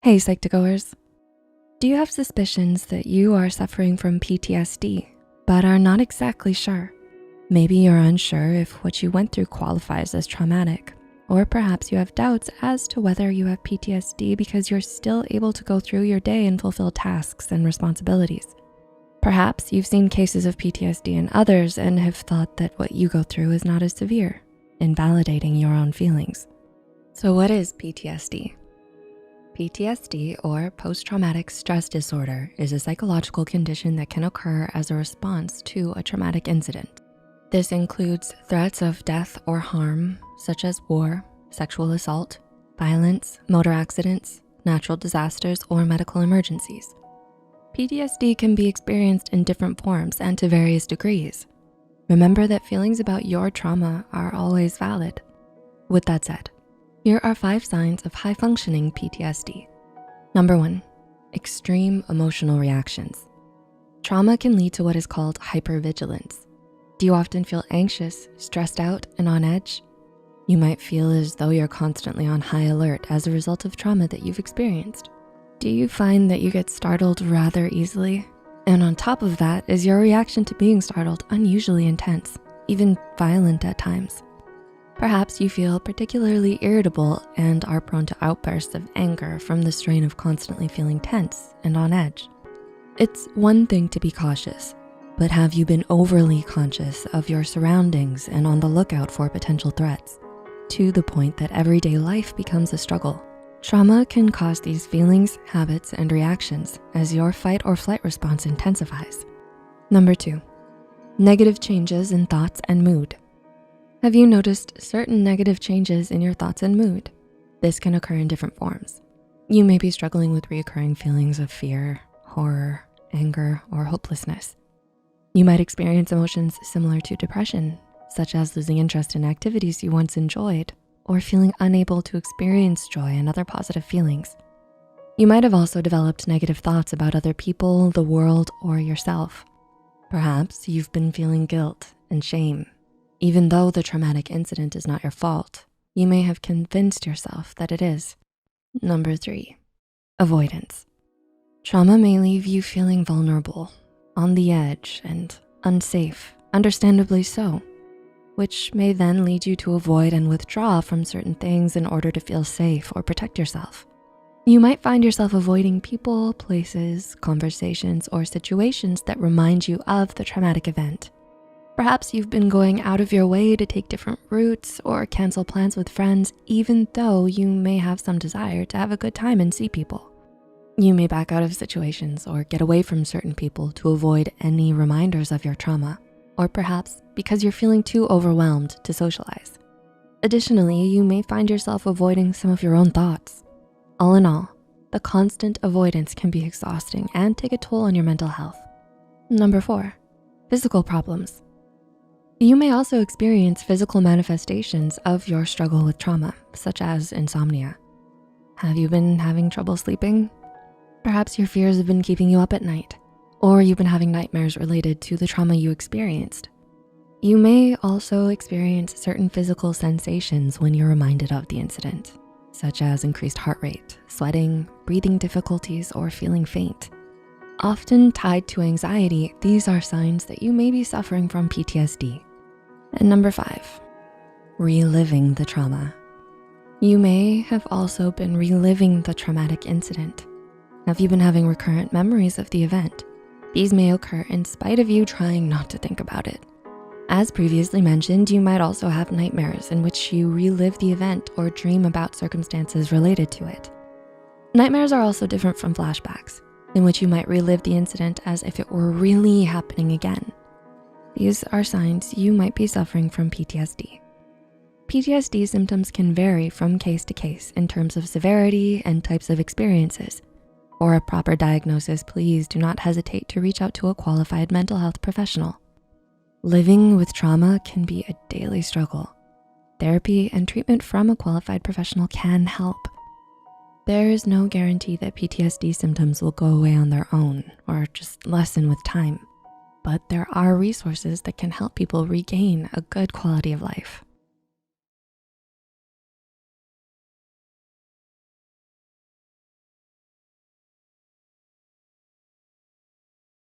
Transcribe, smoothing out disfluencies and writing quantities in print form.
Hey Psych2Goers, do you have suspicions that you are suffering from PTSD, but are not exactly sure? Maybe you're unsure if what you went through qualifies as traumatic, or perhaps you have doubts as to whether you have PTSD because you're still able to go through your day and fulfill tasks and responsibilities. Perhaps you've seen cases of PTSD in others and have thought that what you go through is not as severe, invalidating your own feelings. So what is PTSD? PTSD, or post-traumatic stress disorder, is a psychological condition that can occur as a response to a traumatic incident. This includes threats of death or harm, such as war, sexual assault, violence, motor accidents, natural disasters, or medical emergencies. PTSD can be experienced in different forms and to various degrees. Remember that feelings about your trauma are always valid. With that said, here are 5 signs of high-functioning PTSD. Number 1, extreme emotional reactions. Trauma can lead to what is called hypervigilance. Do you often feel anxious, stressed out, and on edge? You might feel as though you're constantly on high alert as a result of trauma that you've experienced. Do you find that you get startled rather easily? And on top of that, is your reaction to being startled unusually intense, even violent at times? Perhaps you feel particularly irritable and are prone to outbursts of anger from the strain of constantly feeling tense and on edge. It's one thing to be cautious, but have you been overly conscious of your surroundings and on the lookout for potential threats, to the point that everyday life becomes a struggle? Trauma can cause these feelings, habits, and reactions as your fight or flight response intensifies. Number 2, negative changes in thoughts and mood. Have you noticed certain negative changes in your thoughts and mood? This can occur in different forms. You may be struggling with recurring feelings of fear, horror, anger, or hopelessness. You might experience emotions similar to depression, such as losing interest in activities you once enjoyed, or feeling unable to experience joy and other positive feelings. You might have also developed negative thoughts about other people, the world, or yourself. Perhaps you've been feeling guilt and shame. Even though the traumatic incident is not your fault, you may have convinced yourself that it is. Number 3, avoidance. Trauma may leave you feeling vulnerable, on the edge, and unsafe, understandably so, which may then lead you to avoid and withdraw from certain things in order to feel safe or protect yourself. You might find yourself avoiding people, places, conversations, or situations that remind you of the traumatic event. Perhaps you've been going out of your way to take different routes or cancel plans with friends, even though you may have some desire to have a good time and see people. You may back out of situations or get away from certain people to avoid any reminders of your trauma, or perhaps because you're feeling too overwhelmed to socialize. Additionally, you may find yourself avoiding some of your own thoughts. All in all, the constant avoidance can be exhausting and take a toll on your mental health. Number 4, physical problems. You may also experience physical manifestations of your struggle with trauma, such as insomnia. Have you been having trouble sleeping? Perhaps your fears have been keeping you up at night, or you've been having nightmares related to the trauma you experienced. You may also experience certain physical sensations when you're reminded of the incident, such as increased heart rate, sweating, breathing difficulties, or feeling faint. Often tied to anxiety, these are signs that you may be suffering from PTSD. And number 5, reliving the trauma. You may have also been reliving the traumatic incident. Have you been having recurrent memories of the event? These may occur in spite of you trying not to think about it. As previously mentioned, you might also have nightmares in which you relive the event or dream about circumstances related to it. Nightmares are also different from flashbacks, in which you might relive the incident as if it were really happening again. These are signs you might be suffering from PTSD. PTSD symptoms can vary from case to case in terms of severity and types of experiences. For a proper diagnosis, please do not hesitate to reach out to a qualified mental health professional. Living with trauma can be a daily struggle. Therapy and treatment from a qualified professional can help. There is no guarantee that PTSD symptoms will go away on their own or just lessen with time. But there are resources that can help people regain a good quality of life.